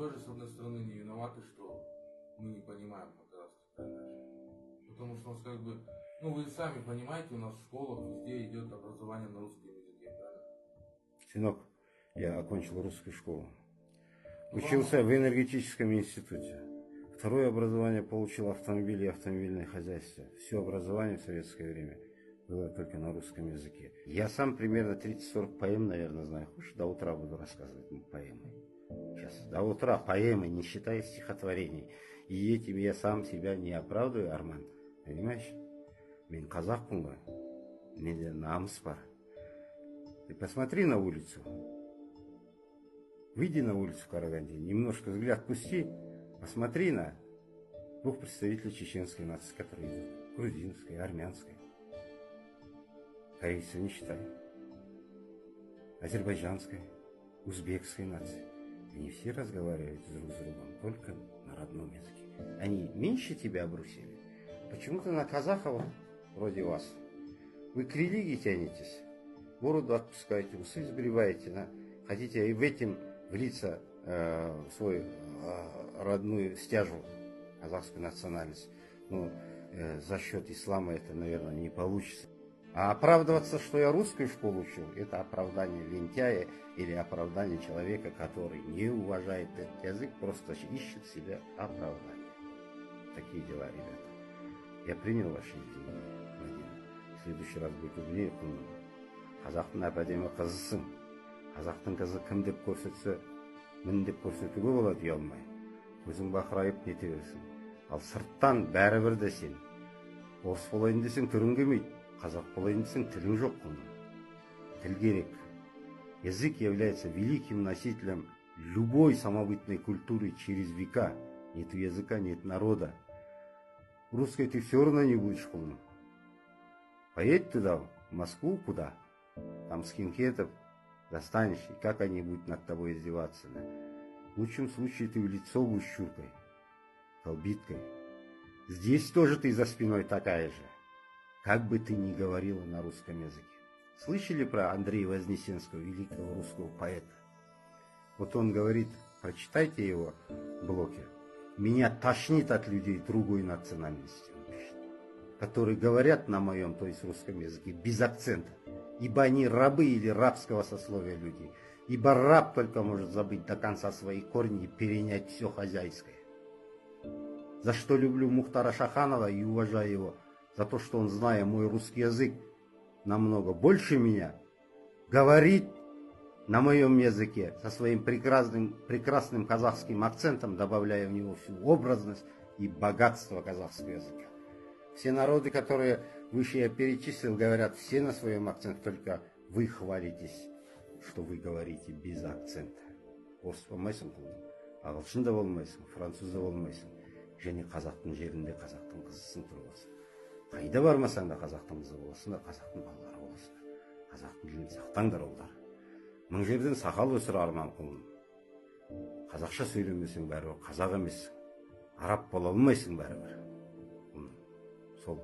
тоже, с одной стороны, не виноваты, что мы не понимаем казахский передачи. Потому что у нас как бы, ну вы сами понимаете, у нас в школах везде идет образование на русском языке, правильно? Сынок, я окончил русскую школу. Ну, Учился в энергетическом институте. Второе образование получил автомобиль и автомобильное хозяйство. Все образование в советское время было только на русском языке. Я сам примерно 30-40 поэм, наверное, знаю. Хочешь, до утра буду рассказывать поэмы. Сейчас, до утра поэмы, не считая стихотворений. И этим я сам себя не оправдываю, Арман. Понимаешь? Мен казахпын ғой. Менде намыс бар. Ты посмотри на улицу. Выйди на улицу в Караганде, немножко взгляд пусти, посмотри на двух представителей чеченской нации, которые идут. Грузинской, армянской. Корейцев не считай. Азербайджанской, узбекской нации. Они все разговаривают друг с другом только на родном языке. Они меньше тебя обрусили. Почему-то на казахов, вроде вас, вы к религии тянетесь, бороду отпускаете, усы сбриваете, хотите и в этим влиться в свою родную стяжу, казахскую национальность. Но за счет ислама это, наверное, не получится. А оправдываться, что я русскую школу учил, это оправдание лентяя или оправдание человека, который не уважает этот язык, просто ищет себе оправдание. Такие дела, ребята. Я принял ваши идеи, Мадина. В следующий раз будет умнее. Қазақтың әп-әдемі қызысың. Қазақтың қызы кім деп көрсетсе, мін деп көрсетуге болады ұялмай. Көзің бақырайып нете берсін. Ал сырттан бәрібір де сен. Орыс болайын десең түрің келмейді. Қазақ болайын десең тілің жоқ қылды. Тіл керек. Язык является великим носителем любой самобытной культуры через века. Нет языка, нет народа. Русской ты все равно не будешь умным. Поедь туда, в Москву, куда? Там скинхедов достанешь, и как они будут над тобой издеваться. Да? В лучшем случае ты в лицо будешь щуркой, колбиткой. Здесь тоже ты за спиной такая же, как бы ты ни говорила на русском языке. Слышали про Андрея Вознесенского, великого русского поэта? Вот он говорит, прочитайте его блоки. Меня тошнит от людей другой национальности, которые говорят на моем, то есть русском языке, без акцента. Ибо они рабы или рабского сословия людей. Ибо раб только может забыть до конца свои корни и перенять все хозяйское. За что люблю Мухтара Шаханова и уважаю его, за то, что он, зная мой русский язык намного больше меня, говорит на моем языке, со своим прекрасным казахским акцентом, добавляя в него всю образность и богатство казахского языка. Все народы, которые выше я перечислил, говорят все на своем акценте, только вы хвалитесь, что вы говорите без акцента. Орыс болмайсың, ағылшын да болмайсың, француз да болмайсың. Және қазақтың жерінде қазақтың қызысың тұрғансың. Қайда бармасаң да қазақтың қызы боласың да, қазақтың балалары боласың. Қазақтың тілін сақтаңдар олар. Мың жерден сақал өсір арман құлын. Қазақша сөйлемесең бәрібір қазақ емессің. Араб бола алмайсың бәрібір. Сол